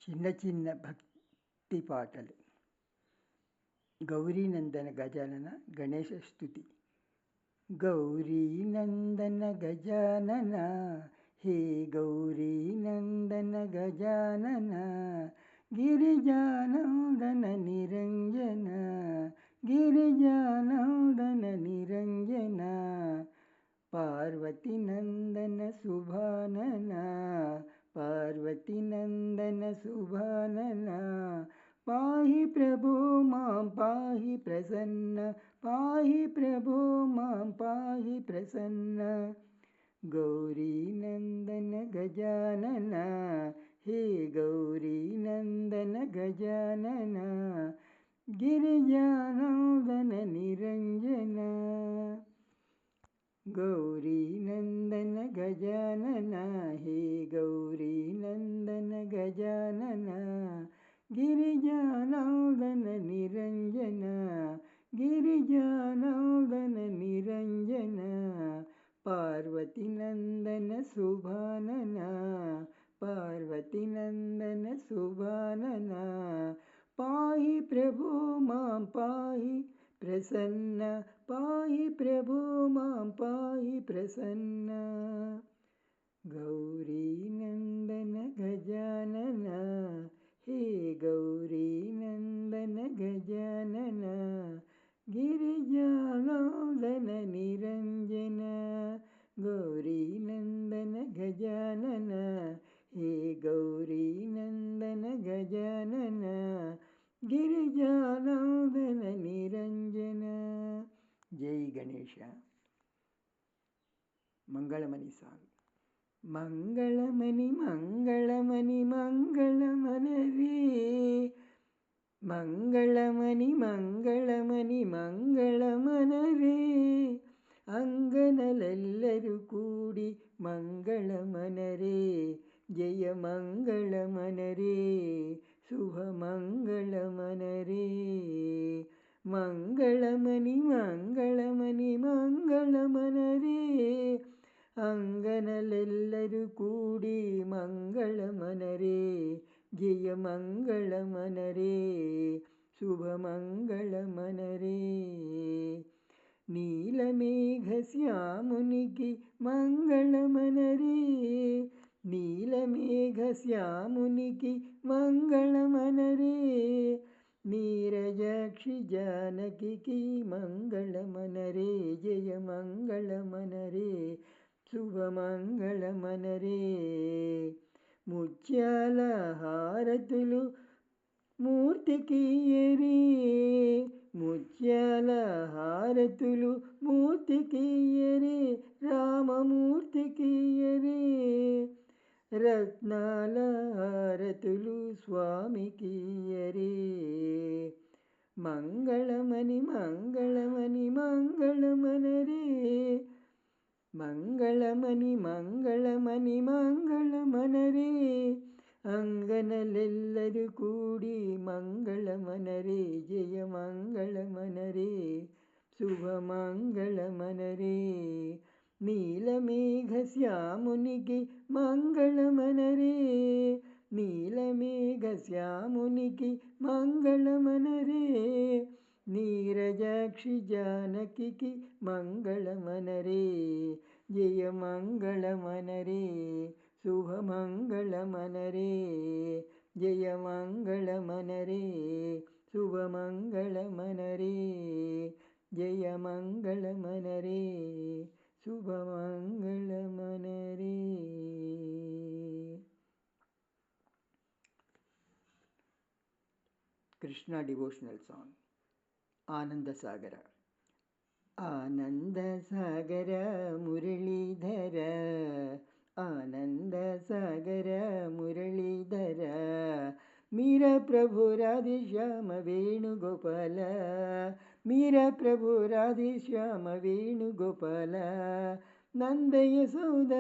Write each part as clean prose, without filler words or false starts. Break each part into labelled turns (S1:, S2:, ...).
S1: చిన్న చిన్న భక్తి పాటలు. గౌరీనందన గజానన గణేశ స్తుతి. గౌరీనందన గజానన హే గౌరీనందన గజానన, గిరిజానందన నిరంజన, గిరిజానందన నిరంజన, పార్వతీ నందన శుభానన, పార్వతీ నందన శుభానన, పాహి ప్రభో మాం పాహి ప్రసన్న, పాహి ప్రభో మాం పాహి ప్రసన్న. గౌరీనందన గజానన హే గౌరీనందన గజానన, గిరిజానందన నిరంజన. గౌరీనందన గజానన హే గౌరీనందన గజానన, గిరిజానందన నిరంజన, గిరిజానందన నిరంజన, పార్వతీ నందన శుభానన, పార్వతీ నందన శుభానన, పాహి ప్రభో మాం పాహి ప్రసన్న, పాహి ప్రభో మాం పాహి ప్రసన్న. గౌరీనందన గజానన హే గౌరీనందన గజానన, గిరిజానందన నిరంజన. గౌరీనందన గజానన హే గౌరీనందన గజానన, గిరిజానందన నిరంజన. జై గణేಶ. మంగళమణి సాంగ్. మంగళమణి మంగళమణి మంగళమనరే, మంగళమణి మంగళమణి మంగళమనరే, ಅಂಗನಲೆಲ್ಲರೂ ಕೂಡಿ ಮಂಗಳಮನರೇ, ಜಯ ಮಂಗಳಮನರೇ, ಶುಭ ಮಂಗಳಮನರೇ. ಮಂಗಳಮಣಿ ಮಂಗಳಮಣಿ ಮಂಗಳಮನರೇ, ಅಂಗನಲೆಲ್ಲರೂ ಕೂಡಿ ಮಂಗಳಮನರೇ, ಜಯ ಮಂಗಳಮನರೇ, ಶುಭ ಮಂಗಳಮನರೇ. ನೀಲಮೇಘ ಶ್ಯಾಮುನಿಗೆ ಮಂಗಳಮನರೇ, ನೀಲಮೇಘ ಶ್ಯಾಮುನಿಗೆ ಮಂಗಳಮನರೇ, ನೀರಜಾಕ್ಷಿ ಜಾನಕಿಗೆ ಮಂಗಳಮನರೇ, ಜಯ ಮಂಗಳಮನರೇ, ಶುಭ మంగళమనరే. ముత్యాల హారతులు మూర్తికియరే, ముత్యాల హారతులు మూర్తికియరే, రామమూర్తికియరే, రత్నాల హారతులు స్వామికియరే. మంగళమణి మంగళమణి మంగళమనరే, మంగళమణి మంగళమణి మంగళమనరే, ಅಂಗನಲೆಲ್ಲರೂ ಕೂಡಿ ಮಂಗಳಮನರೇ, ಜಯ ಮಂಗಳಮನರೇ, ಶುಭ ಮಂಗಳಮನರೇ. ನೀಲಮೇಘ ಶ್ಯಾಮುನಿಗೆ ಮಂಗಳಮನರೇ, ನೀಲಮೇಘ ಶ್ಯಾಮುನಿಗೆ ಮಂಗಳಮನರೇ, ನೀರಜಾಕ್ಷಿ ಜಾನಕಿಗೆ ಮಂಗಳಮನರೇ, ಜಯ ಮಂಗಳಮನರೇ, ಶುಭ ಮಂಗಳಮನರೇ, ಜಯ ಮಂಗಳಮನರೇ, ಶುಭ ಮಂಗಳಮನರೇ, ಜಯ ಮಂಗಳಮನರೇ, ಶುಭ ಮಂಗಳಮನರೇ. Krishna devotional song. ಆನಂದ ಸಾಗರ. ಆನಂದ ಸಾಗರ ಮುರಳೀಧರ, ಆನಂದ ಸಾಗರ ಮುರಳೀಧರ, ಮೀರಾ ಪ್ರಭು ರಾಧೇಶ್ಯಾಮ ವೇಣುಗೋಪಾಲ, ಮೀರಾ ಪ್ರಭು ರಾಧೇಶ್ಯಾಮ ವೇಣುಗೋಪಾಲ, ನಂದ ಯಶೋದ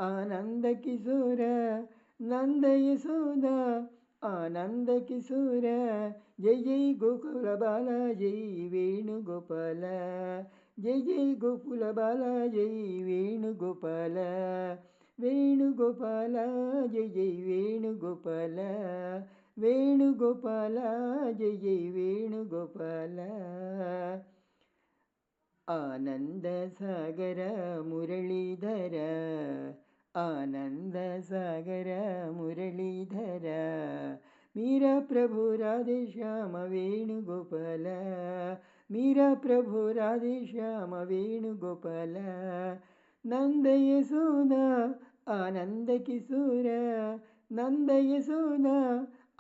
S1: ಆನಂದ ಕಿಶೋರ, ನಂದ ಯಶೋದ ಆನಂದ ಕಿಶೋರ, ಜೈ ಜೈ ಗೋಕುಲ ಬಾಲ ಜೈ ವೇಣುಗೋಪಾಲ, ಜೈ ಜೈ ಗೋಕುಲ ಬಾಲ ಜೈ ವೇಣುಗೋಪಾಲ, వేణుగోపాల జై జై వేణుగోపాల వేణుగోపాల జై జై వేణుగోపాల ఆనంద సాగర మురళీధర ఆనంద సాగర మురళీధర మీరా ప్రభు రాధేశ్యామ వేణుగోపాల మీరా ప్రభు రాధేశ్యామ వేణుగోపాల నంద యశోద ఆనంద కిశోర నంద యశోద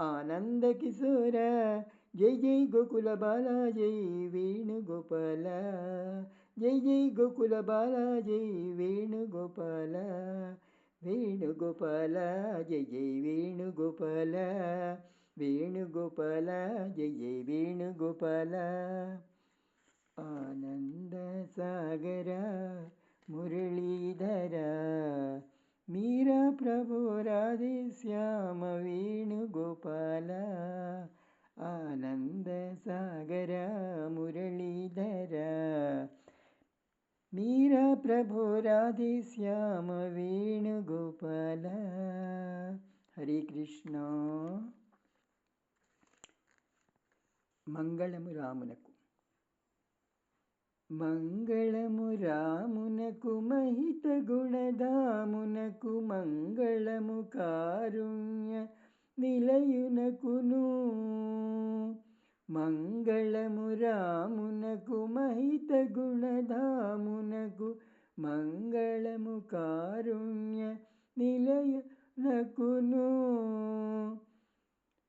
S1: ఆనంద కిశోర జై జై గోకుల బాల జై వేణుగోపాల జై జై గోకుల బాల జై వేణుగోపాల వేణుగోపాల జై జై వేణుగోపాల వేణుగోపాల జై జై వేణుగోపాల ఆనంద సాగర మురళీధర మీరా ప్రభు రాధేశ్యామ వేణుగోపాల ఆనంద సాగర మురళీధర మీరా ప్రభు రాధేశ్యామ వేణుగోపాల. హరే కృష్ణ. మంగళము రామునకు. మంగళము రామునకు మహిత గుణధామునకు మంగళము కారుణ్య నిలయునకును. మంగళము రామునకు మహిత గుణధామునకు మంగళము కారుణ్య నిలయునకును.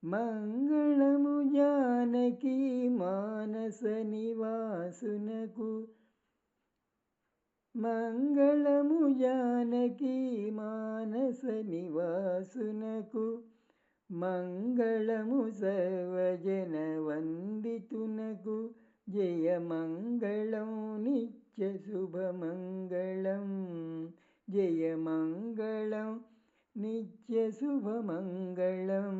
S1: మంగళము జానకి మానస నివాసునకు మంగళము జానకి మానస నివాసునకు మంగళము సర్వజన వందితునకు జయ మంగళం నిత్య శుభమంగళం జయ మంగళం నిత్య శుభమంగళం.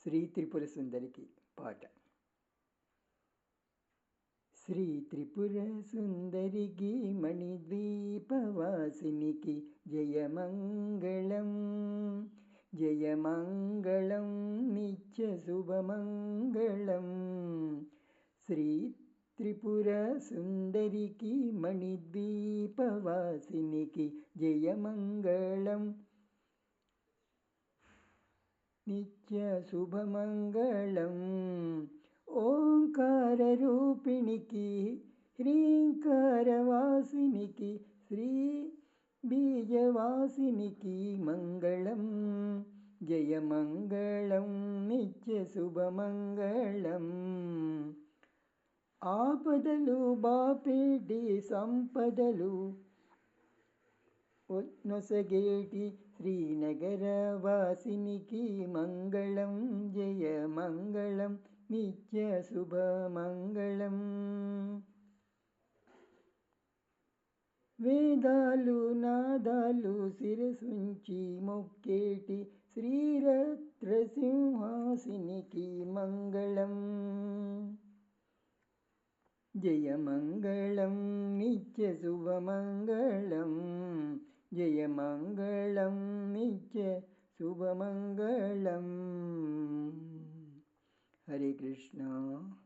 S1: శ్రీ త్రిపుర సుందరికి పాట. శ్రీ త్రిపుర సుందరికి మణిద్వీపవాసినికి జయమంగళం జయమంగళం నిత్య శుభమంగళం. శ్రీ త్రిపుర సుందరికి మణిద్వీపవాసినికి జయమంగళం నిత్య శుభమంగళం. ఓంకార రూపిణికి హ్రీంకారవాసినికి శ్రీ బీజవాసినికి మంగళం జయమంగళం నిత్య శుభమంగళం. ఆపదలు బాపేటి సంపదలు నొసగేటి శ్రీనగర వాసినికి మంగళం జయ మంగళం నిత్య శుభమంగళం. వేదాలు నాదాలు శిరసుంచి మొక్కేటి శ్రీరత్నసింహాసినికి మంగళం జయమంగళం నిత్య శుభమంగళం జయమంగళం నిత్య శుభమంగళం. హరే కృష్ణ.